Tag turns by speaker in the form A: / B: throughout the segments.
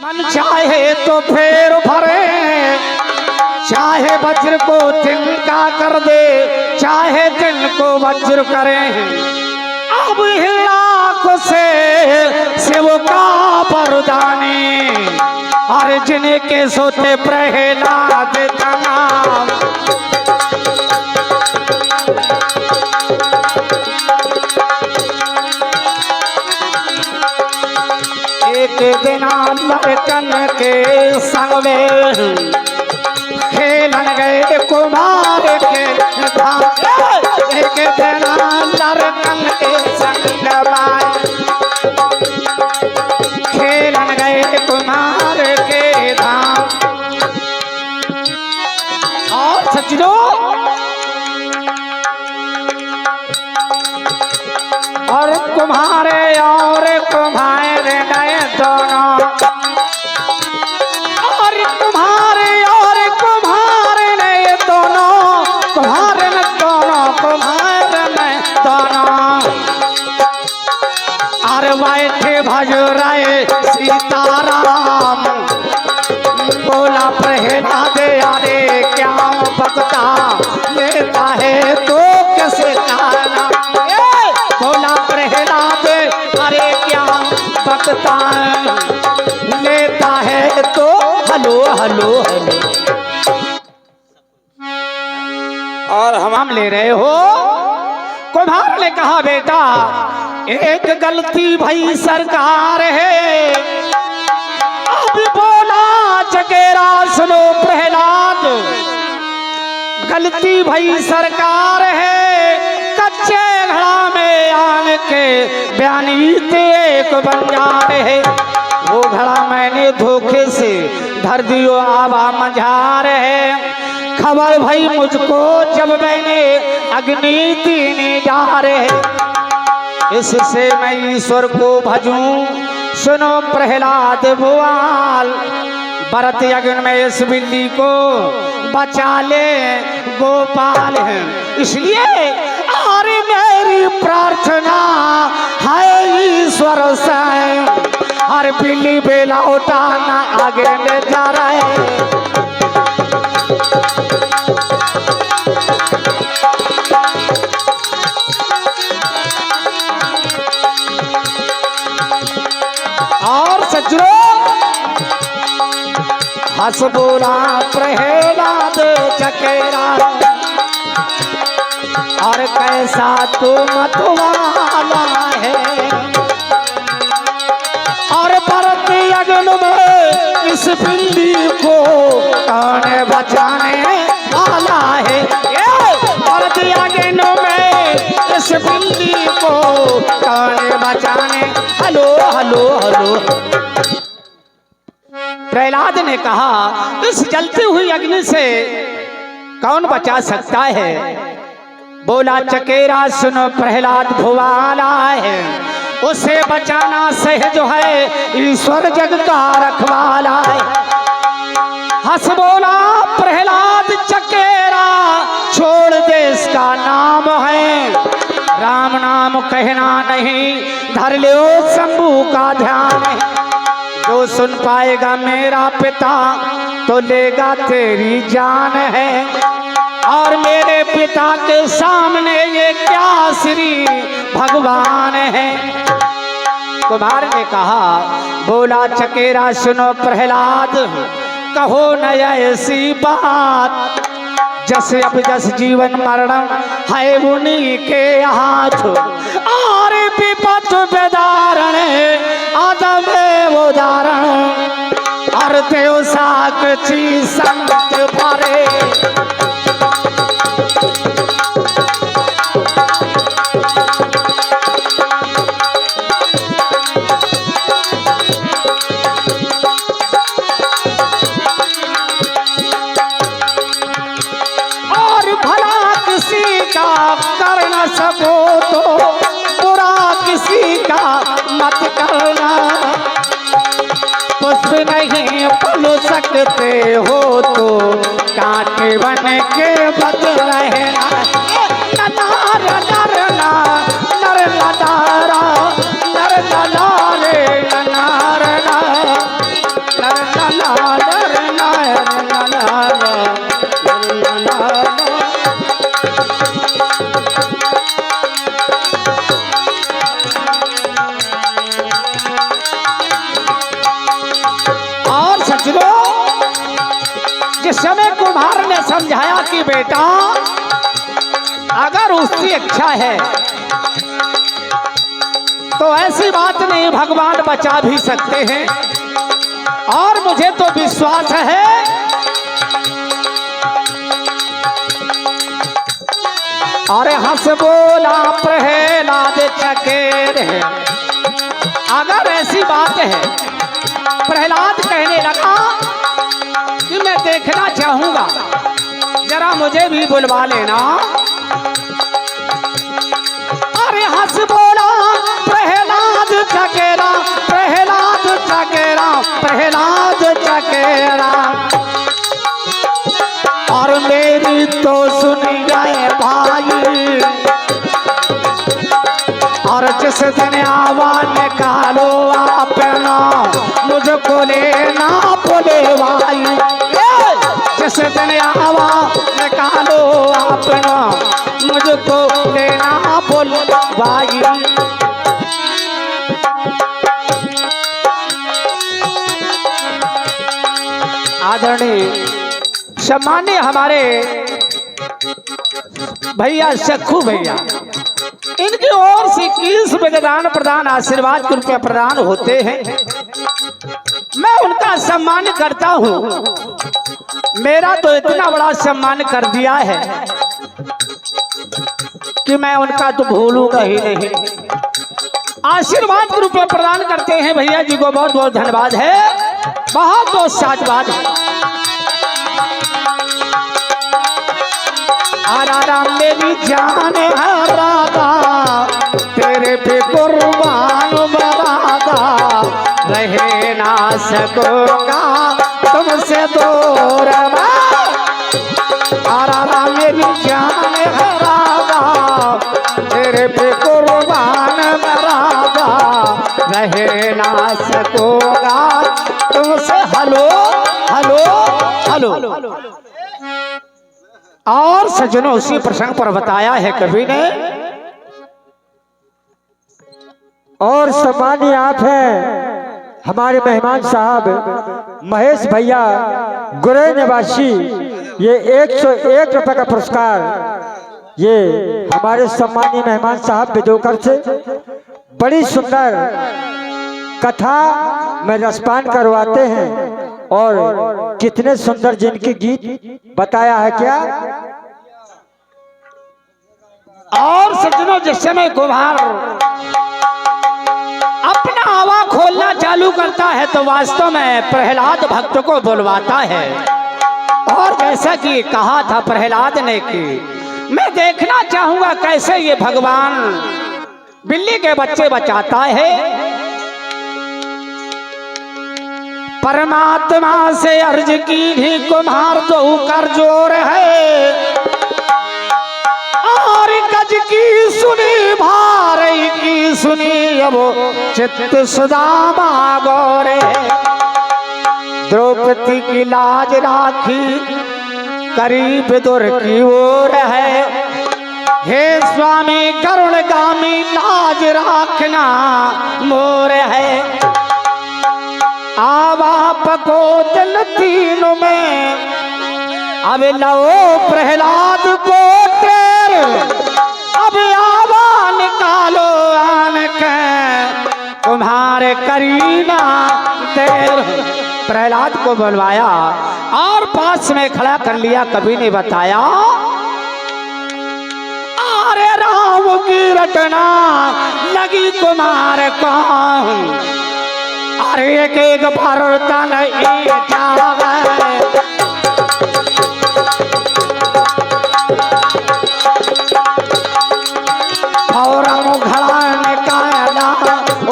A: मन चाहे तो फेर भरे, चाहे वज्र को तिनका कर दे, चाहे तिल को वज्र करे। अब लाख से शिव का वरदानी, और जिनके सोते प्रहलाद तमाम। एक दिन लड़कन के संग में खेलन गए कुमार के धाम। एक दिन लड़कन के संग में खेलन गए कुमार के धाम। और सज्जनों, और कुम्हारे गए दोनों, और कुम्हारे ने दोनों, कुम्हारे ने दोनों, और बैठे भज रहे सीताराम। बोला प्रहलाद अरे क्या बकता लेता है तो कैसे जाना। बोला प्रहलाद अरे क्या बकता लेता है तो हलो हलो हलो। और हम ले रहे हो। कुम्हार ने कहा बेटा एक गलती भई सरकार है। अब बोला चकेरा सुनो प्रहलाद, गलती भई सरकार है। कच्चे घड़ा में आन के बयानी एक बंजार है। वो घड़ा मैंने धोखे से धर दियो आवा मझार है। खबर भई मुझको जब मैंने अग्नि दीने जा रहे। इससे मैं ईश्वर को भजूं सुनो प्रहलाद बुआल। भरत यज्ञ में इस बिल्ली को बचा ले गोपाल है। इसलिए और मेरी प्रार्थना है ईश्वर से, हर बिल्ली बेला उठाना आगे ले जा रहे। और सज्जनों, हंस बोला प्रहलाद चकेरा, और कैसा तू मतवाला है। और भरत यज्ञ में इस बिल्ली को कौन बचाने वाला है। भरत यज्ञ में इस बिल्ली को कौन बचाने। Hello hello hello. प्रहलाद ने कहा इस जलती हुई अग्नि से कौन बचा सकता है। बोला चकेरा सुनो प्रहलाद भुवाला है। उसे बचाना सहज है, ईश्वर जग का रखवाला है। हंस बोला प्रहलाद चकेरा, छोड़ दे इसका नाम है। राम नाम कहना नहीं, धर लो शंभू का ध्यान है। जो सुन पाएगा मेरा पिता तो लेगा तेरी जान है। और मेरे पिता के सामने ये क्या श्री भगवान है। कुमार ने कहा बोला चकेरा सुनो प्रहलाद, कहो न ऐसी बात। जस अब जस जीवन मरण है उन्हीं के हाथ। और विपत बेदारण आदम उदाहरण, और देव साक्षी संत भरे। कर न सको तो बुरा किसी का मत करना। पुष्प नहीं फूल सकते हो तो कांटे बन के बच रहना। नर डरना नर लडारा नर लडारे नर और सज्जनों, जिस समय कुम्हार ने समझाया कि बेटा अगर उसकी इच्छा है तो ऐसी बात नहीं, भगवान बचा भी सकते हैं। और मुझे तो विश्वास है अरे हंस बोला प्रहलाद चकेर है। अगर ऐसी बात है, प्रहलाद कहने लगा कि मैं देखना चाहूंगा, जरा मुझे भी बुलवा लेना। अरे हंस बोला प्रहलाद चकेरा, प्रहलाद चकेरा, प्रहलाद चकेरा। और मेरी तो सुन गए भाई, और जिस दिन आवा निकालो अपना, मुझको लेना बोले भाई। जिस दिन आवा निकालो अपना, मुझको लेना बोले भाई। आदरणीय सम्मान्य हमारे भैया सखू भैया, इनकी ओर से 21 विद्यादान प्रदान आशीर्वाद के रुपये प्रदान होते हैं। मैं उनका सम्मान करता हूँ। मेरा तो इतना बड़ा सम्मान कर दिया है कि मैं उनका तो भूलूंगा ही नहीं। आशीर्वाद के रूप में प्रदान करते हैं भैया जी को बहुत बहुत धन्यवाद है, बहुत बहुत साधुवाद है। आरा मेरी जान है राधा, तेरे पे कुर्बान बरादा, रहे ना सकूंगा तुमसे दूर। आरा मेरी जान है राधा, तेरे पे कुर्बान बरादा, रहे ना सकूंगा तुमसे। Hello hello hello. और सज्जनों, उसी प्रसंग पर बताया है कवि ने।
B: और सम्मानीय आप हैं हमारे मेहमान साहब महेश भैया गुरे निवासी, ये 101 रुपए का पुरस्कार ये हमारे सम्मानीय मेहमान साहब विदोकर से बड़ी सुंदर कथा में रसपान करवाते हैं। और कितने सुंदर जिनके गीत बताया है क्या।
A: और सज्जनों, जिस समय कुम्हार अपना हवा खोलना चालू करता है तो वास्तव में प्रहलाद भक्त को बुलवाता है। और जैसा कि कहा था प्रहलाद ने कि मैं देखना चाहूंगा कैसे ये भगवान बिल्ली के बच्चे बचाता है। परमात्मा से अर्ज की भी कुम्हार तो कर जोर है, और गज की सुनी भारी की सुनी, अब चित्त सुदामा गौरे। द्रौपदी की लाज राखी करीब दूर की ओर है, हे स्वामी करुणगामी लाज राखना मोर है। आवाप को दिल तीनों में अब लो प्रहलाद को टेर, अब आवा निकालो आन के तुम्हारे करीना तेर। प्रहलाद को बुलवाया और पास में खड़ा कर लिया। कवि ने बताया अरे राम की रटना लगी कुमार को, अरे एक एक भरतन जावे, और घड़ा निकाला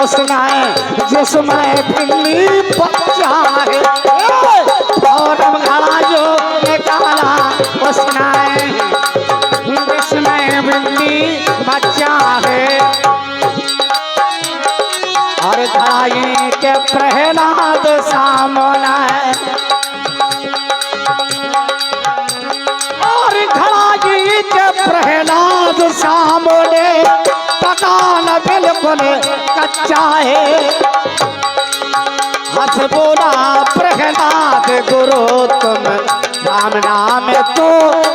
A: उसमें जिसमें बिल्ली बच्चा है, और घड़ा जो निकाला उसमें जिसमें बिल्ली बच्चा है। और घड़ाई के प्रहलाद सामने, और घड़ाई के प्रहलाद सामने, पकान बिल्कुल कच्चा है। हंस बोला प्रहलाद गुरु तुम राम नाम तो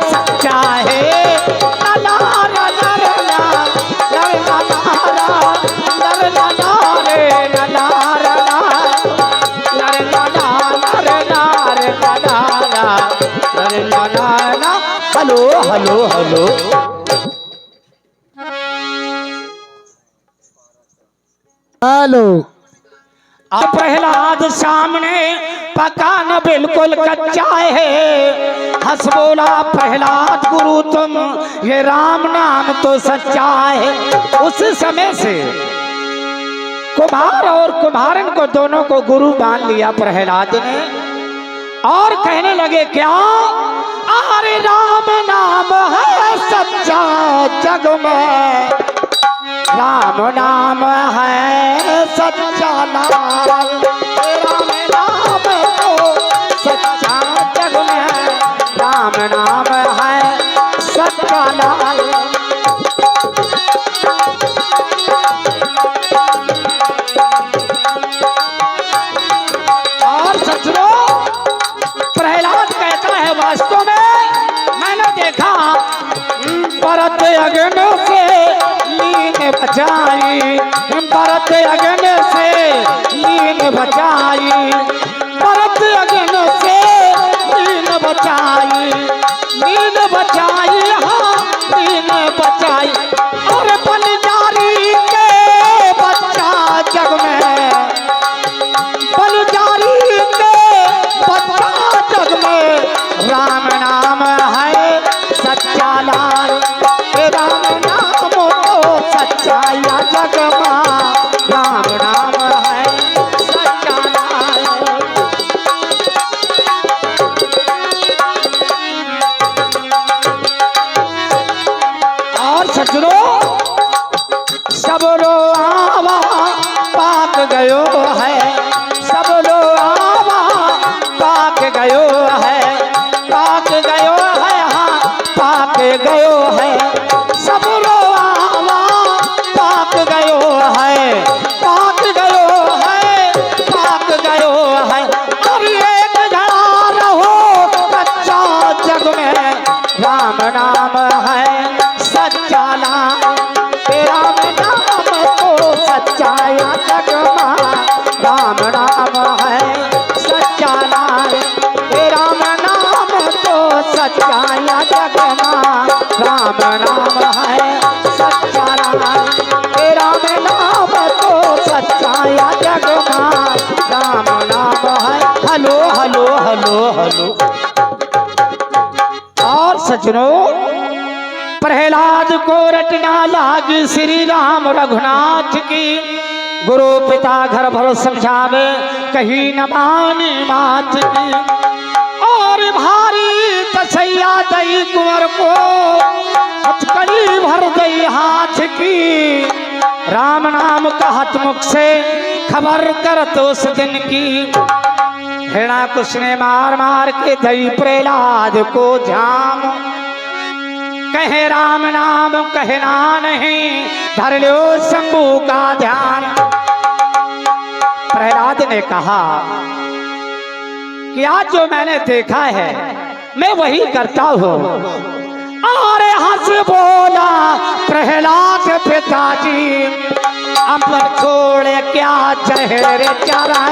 A: सच्चा है। नलारा नरला नरला नरला रे नलारा नरला नरला नरला नरला। Hello hello hello
B: hello.
A: अब प्रहलाद सामने पका न बिल्कुल कच्चा है। हंस बोला प्रहलाद गुरु तुम ये राम नाम तो सच्चा है। उस समय से कुम्हार और कुम्हारन को दोनों को गुरु मान लिया प्रहलाद ने और कहने लगे क्या? अरे राम नाम है सच्चा जग में, राम नाम है सच्चा लाल। राम नाम तो सच्चा जग में, राम नाम है सच्चा लाल। और सचलो प्रहलाद कहता है वास्तव में मैंने देखा भरत अग्न से लीन बचाई, भरत अग्न से लीन बचाई, भरत अग्न से लीन बचाई, लीन बचाई हाँ लीन बचाई। और बलिदारी के बच्चा जग में, बलिदारी के बच्चा जग में, राम नाम है सच्चा लाल। राम नाम तो सच्चा या जग में, राम नाम है सच्चा लाल। और सजनो सब रो आवा पाक गयो है, सब लो आवा पाक गयो है, पाक गयो है हाँ पाक गयो है। सब लो आवा पाक गयो है, पाक गयो है, पाक गयो है। और एक घड़ा रहो कच्चा जग में, राम नाम है सच्चा लाल। राम नाम तो सच्चा या जग में, राम नाम है सच्चा लाल। राम नाम तो सच्चा या जग में, राम नाम है सच्चा लाल। राम नाम तो सच्चा या जग में, राम नाम है। Hello hello hello hello. और सजनों प्रहलाद को रटना लाग श्री राम रघुनाथ की। गुरु पिता घर भर समझावे कहीं न मानी मात की। और भारी तसैया दई कुंवर को हथकड़ी भर गई हाथ की। राम नाम कहत मुख से खबर करत उस दिन की। हिरणाकुश ने मार मार के दई प्रहलाद को जाम। कहे राम नाम कहना नहीं, धर लो शंभू का ध्यान। प्रहलाद ने कहा कि आज जो मैंने देखा है मैं वही करता हूँ। और हंस बोला प्रहलाद पिताजी, अमर छोड़े क्या चेहरे चारा।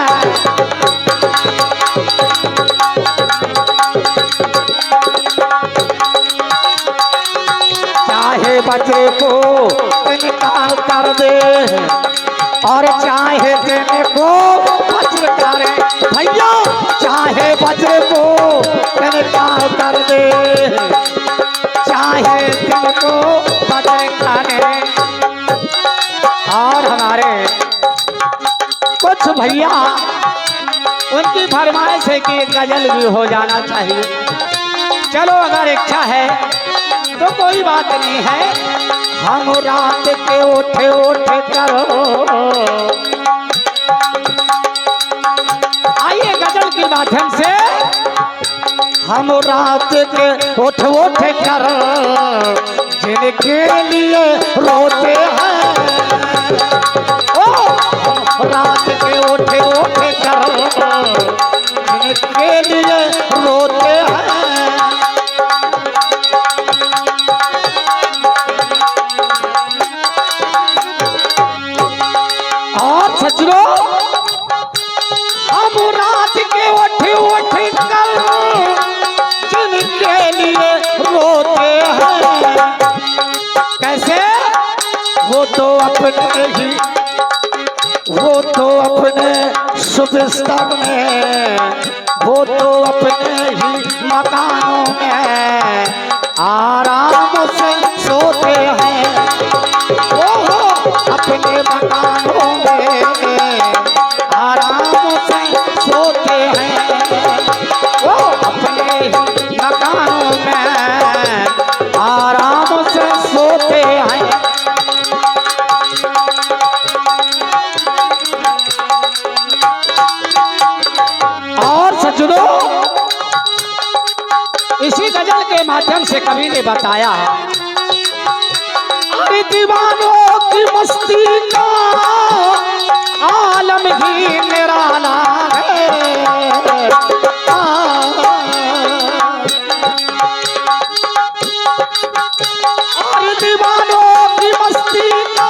A: चाहे बच्चे को निकाल कर दे और चाहे देने को वज्र करे भैया, चाहे वज्र को निकाल कर दे, चाहे दिल को वज्र करे। और हमारे कुछ भैया उनकी फरमाइश है कि गजल भी हो जाना चाहिए। चलो अगर इच्छा है तो कोई बात नहीं है। हम रात के उठे उठे करो, आइए गजल के माध्यम से। हम रात के उठ उठ कर जिनके लिए रोते हैं, ओ हम रात के उठ उठ कर जिनके लिए रोते हैं। और सजनों, हम रात के उठ उठ कर जिनके लिए रोते हैं। कैसे? वो तो अपने सुबिस्तर में, वो तो अपने ही मकानों में आराम से सोते हैं। वो अपने मकानों में आराम से सोते हैं। वो अपने ही मकानों में आराम से सोते हैं। और सज्जनों, इसी गजल के माध्यम से कवि ने बताया, अरे दीवानों की मस्ती का आलम ही निराला है। अरे दीवानों की मस्ती का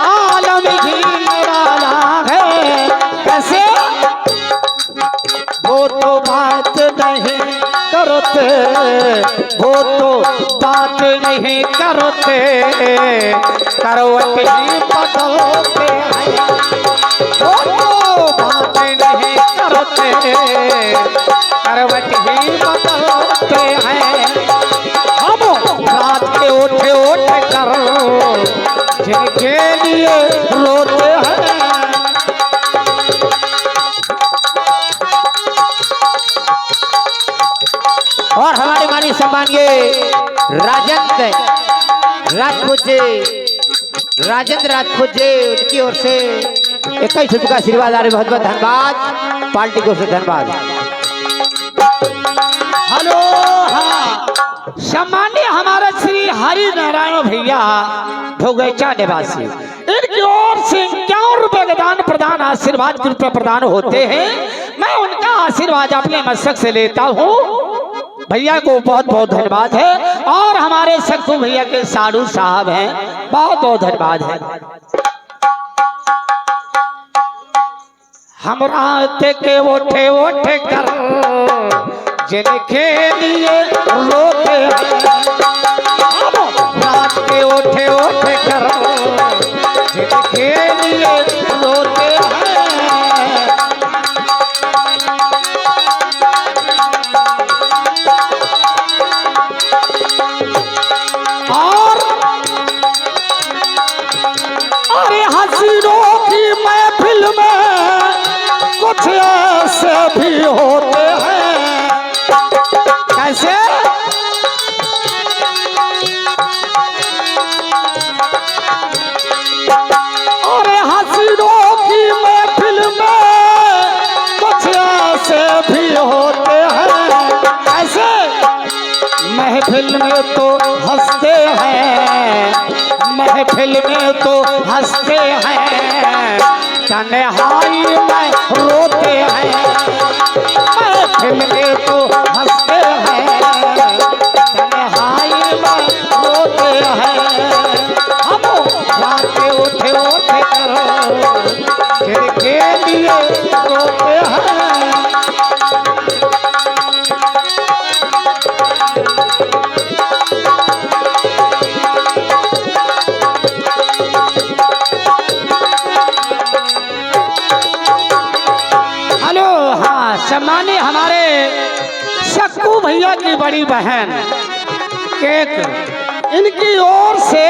A: आलम ही निराला है। कैसे? वो तो बात नहीं करते, वो तो बात नहीं करते, करवट ही बदलते हैं। वो तो बात नहीं करते, करवट ही बदलते हैं। हम रात के उठ उठ कर जिनके लिए रोते हैं। और हमारे मानी सम्मानीय राजेंद्र राजपूत जी, उनकी ओर से 21 रुपये का आशीर्वाद आ रहे, बहुत बहुत धन्यवाद। पार्टी को से धन्यवाद। हेलो, हाँ, सम्मान्य हमारा श्री हरि नारायण भैया भोगैचा निवासी, इनकी ओर से 51 रुपये का दान प्रदान आशीर्वाद के रूप में प्रदान होते हैं। मैं उनका आशीर्वाद अपने मस्तक से लेता हूँ। भैया को बहुत बहुत धन्यवाद है। और हमारे सक्कू भैया के साधु साहब हैं, बहुत बहुत धन्यवाद है। हम रात के उठे उठे कर जिनके लिए रोते हैं। हम रात के उठे उठे कर जिनके लिए रोते हैं। और अरे हसीनों की महफिल में कुछ ऐसे भी होते हैं। कैसे? अरे हसीनों की महफिल में कुछ ऐसे भी होते हैं। कैसे? महफिल में तो हंसते हैं, महफिल में तो हंसते हैं, तन्हाई में रोते हैं। महफिल में तो हंसते हैं, तन्हाई में रोते हैं। हम रात के उठे उठे कर जिनके लिए रोते हैं। सम्मानित हमारे सक्कू भैया की बड़ी बहन केक, इनकी ओर से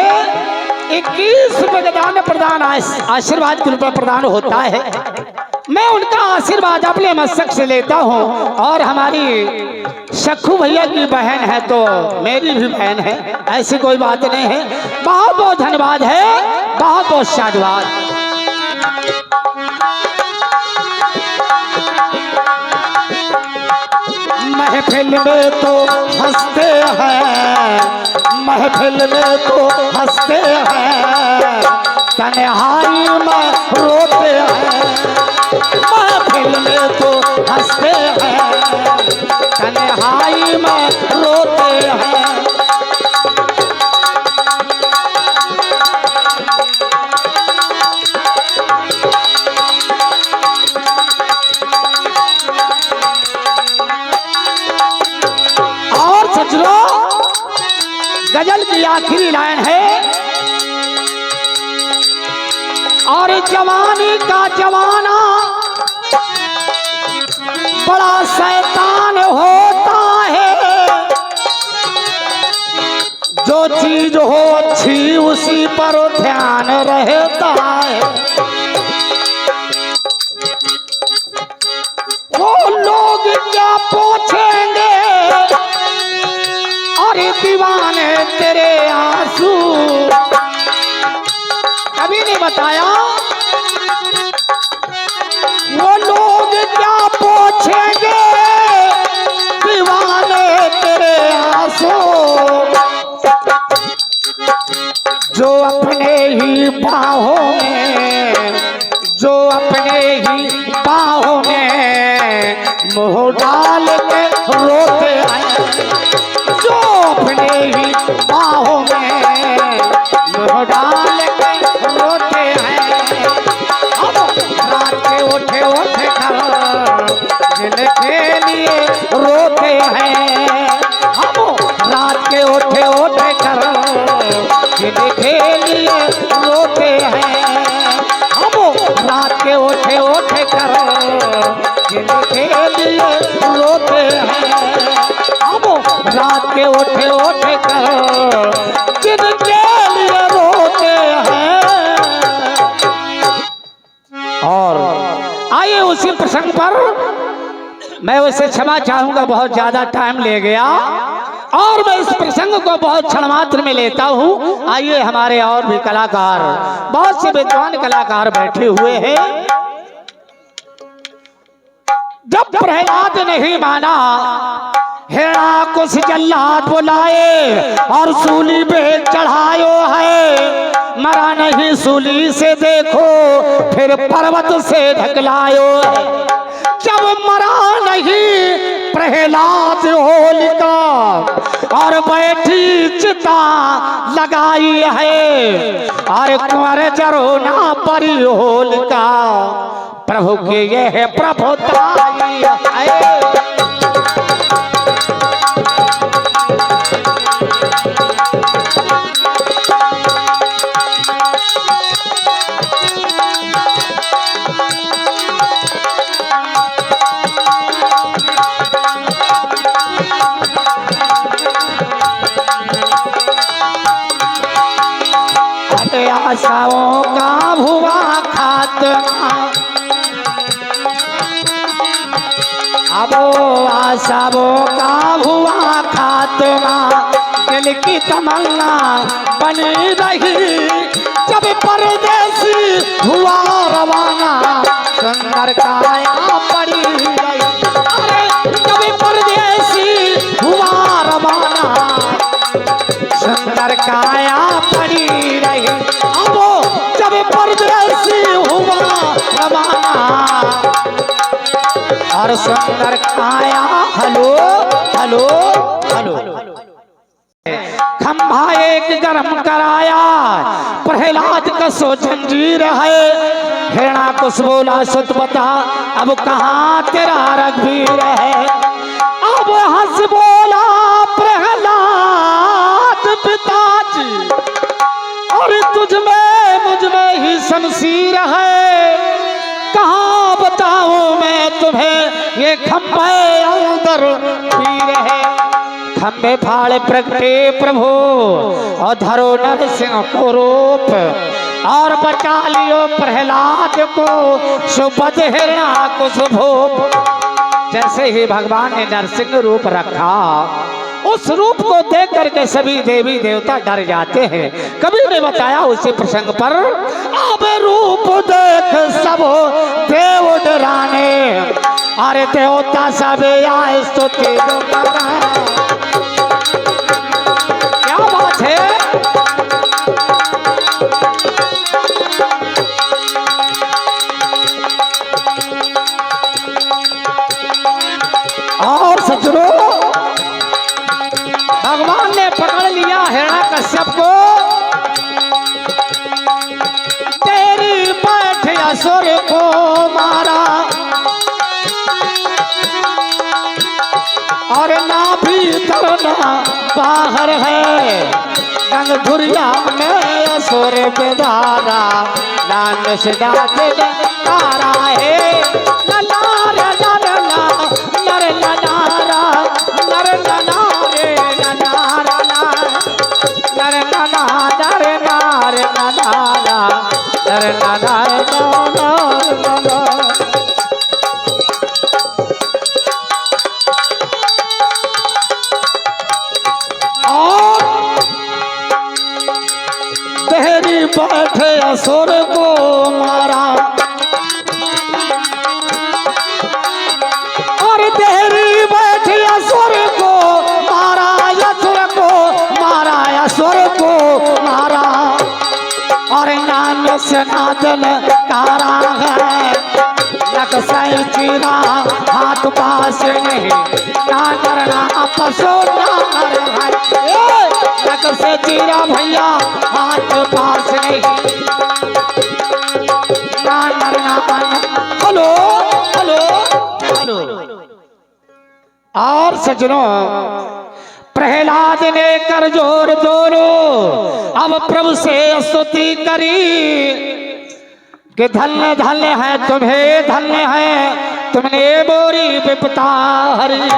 A: 21 रुपये का दान प्रदान आशीर्वाद के रूप में प्रदान होता है। मैं उनका आशीर्वाद अपने मस्तक से लेता हूं। और हमारी सक्कू भैया की बहन है तो मेरी भी बहन है, ऐसी कोई बात नहीं है। बहुत बहुत धन्यवाद है, बहुत बहुत साधुवाद। महफिल में तो हंसते हैं, महफिल में तो हंसते हैं, तन्हाई में रोते हैं। महफिल में तो गजल की आखिरी लाइन है, और जवानी का जवाना बड़ा शैतान होता है, जो चीज हो अच्छी उसी पर ध्यान रहता है। वो लोग क्या पूछेंगे, अरे दीवाने तेरे आंसू, कभी नहीं बताया। वो लोग क्या पूछेंगे, दीवाने तेरे आंसू, जो अपने ही बाहों में, जो अपने ही बाहों में मुंह डाल के रोते हैं, जो अपने ही बाहों में मुंह डाल के रोते हैं। हम रात के उठे उठे कर दिल के लिए रोते हैं, हम रात के उठे उठे कर दिल के लिए रोते हैं, हम रात के उठे उठे कर दिल के लिए रोते हैं, हम रात के उठे उठे कर दिल के लिए रोते हैं। और आइए उसी प्रसंग पर मैं उसे क्षमा चाहूंगा, बहुत ज्यादा टाइम ले गया और मैं इस प्रसंग को बहुत क्षण मात्र में लेता हूं। आइए हमारे और भी कलाकार, बहुत से विद्वान कलाकार बैठे हुए हैं। जब प्रहलाद नहीं माना, हिरणाकुश जल्लाद बुलाए और सूली पे चढ़ायो है, मरा नहीं सूली से देखो फिर पर्वत से ढकलायो है। जब मरा नहीं प्रहलाद होलिका और बैठी चिता लगाई है, और कुंवर जरोना परी होलिका, प्रभु के ये है प्रभुताई है। आशाओं का भुआ खात्मा, अब आशाओं का भुआ खात्मा, दिल की तमन्ना बनी रही, जब परदेसी हुआ रवाना, सुंदर काया पड़ी रही। अरे जब परदेसी हुआ रवाना, सुंदर काया पड़ी रही, अब जब परदेसी हुआ रवाना, और सुंदर काया हलो हलो हलो। खंभा एक गरम कराया, प्रहलाद का सो जंजीर है, हिरणाकुश बोला सुत बता अब कहाँ तेरा रघुवीर है। अब हंस बोला प्रहलाद पिताजी, और तुझ में मुझ में ही शमशीर है, कहाँ बताऊं मैं तुम्हें ये खंभे अंदर पीर है। खंभे फाड़ प्रगटे प्रभु और धरो नरसिंह को रूप, और बचा लियो प्रहलाद को सुबद हिरणाकुश भूप। जैसे ही भगवान ने नरसिंह रूप रखा, उस रूप को देख करके सभी देवी देवता डर जाते हैं। कभी ने बताया उसी प्रसंग पर, अब रूप देख सब देव डराने, अरे देवता सब आए स्तुति क्या बात है। और सज्जनों, भगवान ने पकड़ लिया हिरण्यकश्यप को, तेरी बैठ असुर को मारा, और ना भीतर ना बाहर है, गंग धुरिया में असुर बेदारा, नान से दात तारा है। ननार नर ना नर ननारा, नर ननारे ननारा ना, नर नना नर नार ननारा, नर ननार ननार ननार। देहरी बैठे असुर को मारा, और देहरी बैठे असुर को मारा, असुर को मारा, असुर को मारा। और नान से नादन तारा है, लकसई चीरा हाथ पास नहीं, नागर ना पसो नागर है, लक से चीरा भैया हाथ पास नहीं, नागर ना पन। Hello hello hello. और सजनों, प्रहलाद ने कर जोर जोरो अब प्रभु से स्तुति करी कि धन्य धन्य है तुम्हें, धन्य है तुमने बोरी विपता हरी,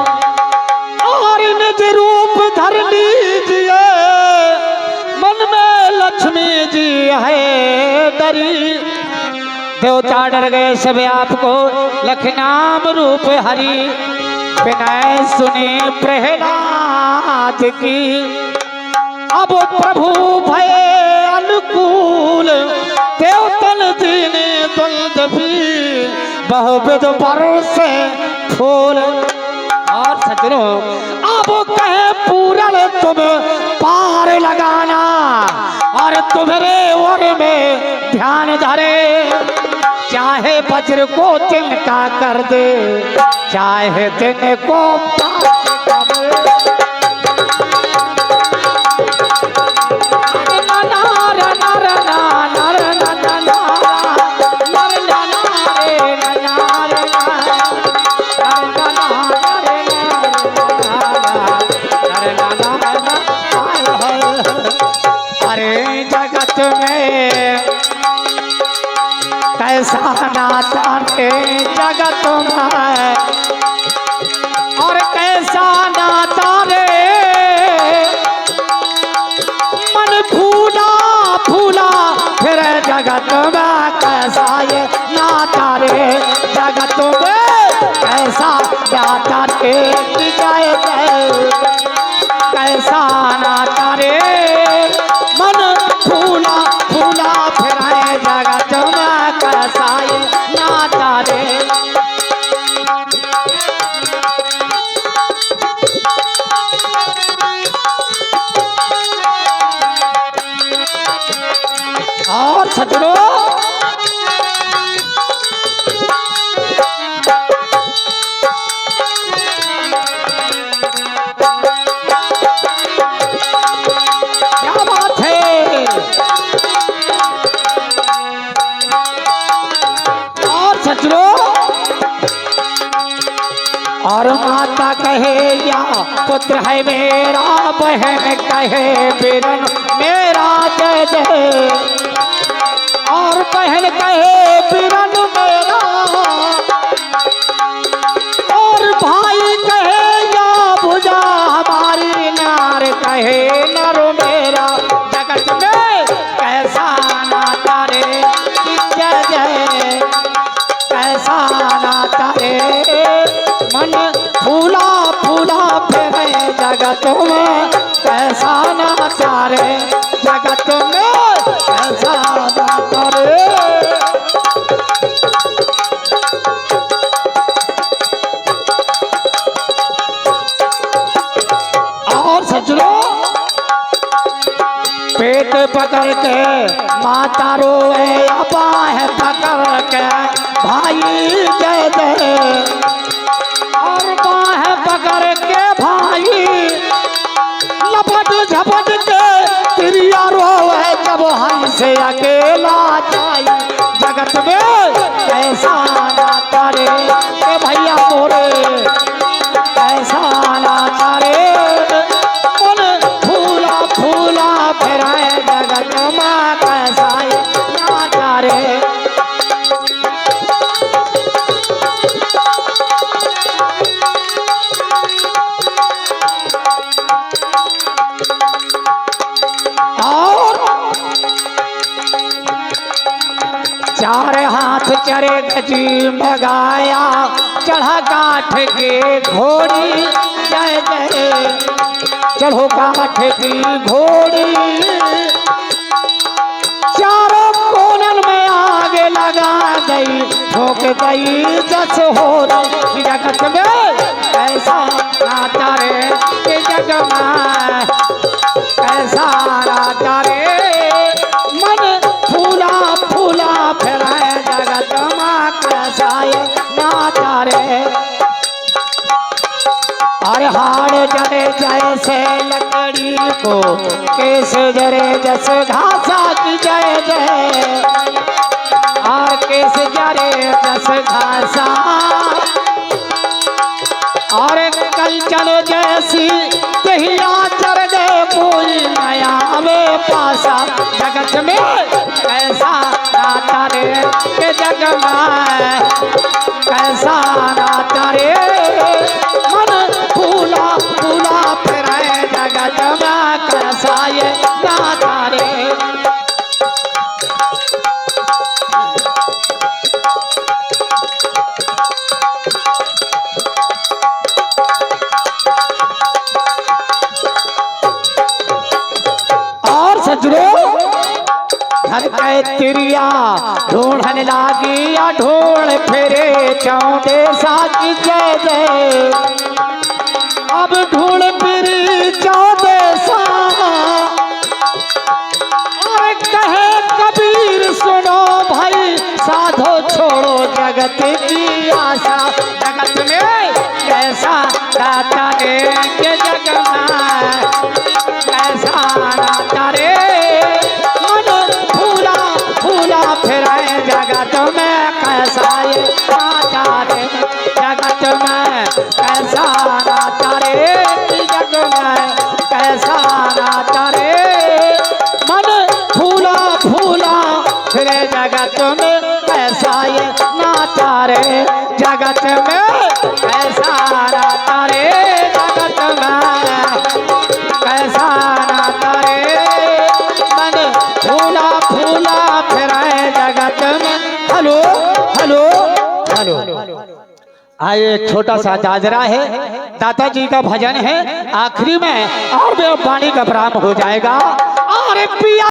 A: और निज रूप धर लीजिए, मन में लक्ष्मी जी है डरी। देवता डर गए सब आपको, लखनाम रूप हरि, विनय सुने प्रहलाद की। अब प्रभु भय अनुकूल, देवतन दीने द्वंद भी, बहुविध बरसे फूल। और सजनों, अब कहे पूरन तुम पार लगाना, और तुम्हारे ओर में ध्यान धरे, चाहे वज्र को तिनका कर दे, चाहे दिन को पास कर दे। कैसा नाता रे जगत में, और कैसा नाता रे, मन फूला फूला फिर जगत में, कैसा ये नाता रे जगत में, कैसा नाता रे जय जय, कैसा नाता रे, मन फूला फूला फिर जगत में, कैसा ये नाता रे। और सजनों, क्या बात है। और सजनों, और माता कहे या पुत्र है मेरा, बहन कहे बिरन मेरा जय जय, और बहन कहे बिरन मेरा, और भाई कहे या भुजा हमारी, नार कहे नर मेरा, जगत में कैसा नाता रे जय जय, कैसा नाता रे, मन फूला फूला फिर जगत में, कैसा नाता रे जगत में, कैसा नाता रे। और सजनों, पेट पकड़ के माता रोए, बाह पकड़ के भाई जय जय, और बाह पकड़ के भाई लपट झपट के तिरिया रोए, जब हमसे अकेला जाए, जगत में कैसा नाता रे भैया मोरे, कैसा चरे गजी भगाया चढ़ा काठ के घोड़ी जय जय चढ़ो काठ की घोड़ी चारों कोनन में आगे लगा गई ठोक गई जस हो जगत में कैसा राजा रे के जग में कैसा राजा रे मन फूला फूला फिर जगत में कैसा ये राजा रे और हाड़ जरे जैसे लकड़ी को केस जरे जस घासा की जय जय और केस जरे जस घासा और कल चलो जैसी कहिया चर गए कोई नया में पासा जगत में कैसा राजा रे के जग में कैसा राजा रे मन फूला फूला फिर जगत में कैसा ये राजा रे घर के तिरिया ढूंढन लागी या ढूंढ फिरे चौदे साकी जय जय अब ढूंढ फिरी चौदे सा और कहे कबीर सुनो भाई साधो छोड़ो जगत की आशा जगत में कैसा राजा रे के जग में कैसा राजा रे फिर जगत में कैसा ये राजा रे जगत में कैसा राजा रे जग में कैसा राजा रे मन फूला फूला फिर जगत में कैसा ये नाचा रे जगत में कैसा राजा रे जगत में कैसा राजा रे मन फूला फूला फिर जगत में हेलो हेलो हेलो आइए एक छोटा सा जाजरा है दाता जी का भजन है आखिरी में और वाणी का प्रारंभ हो जाएगा और पिया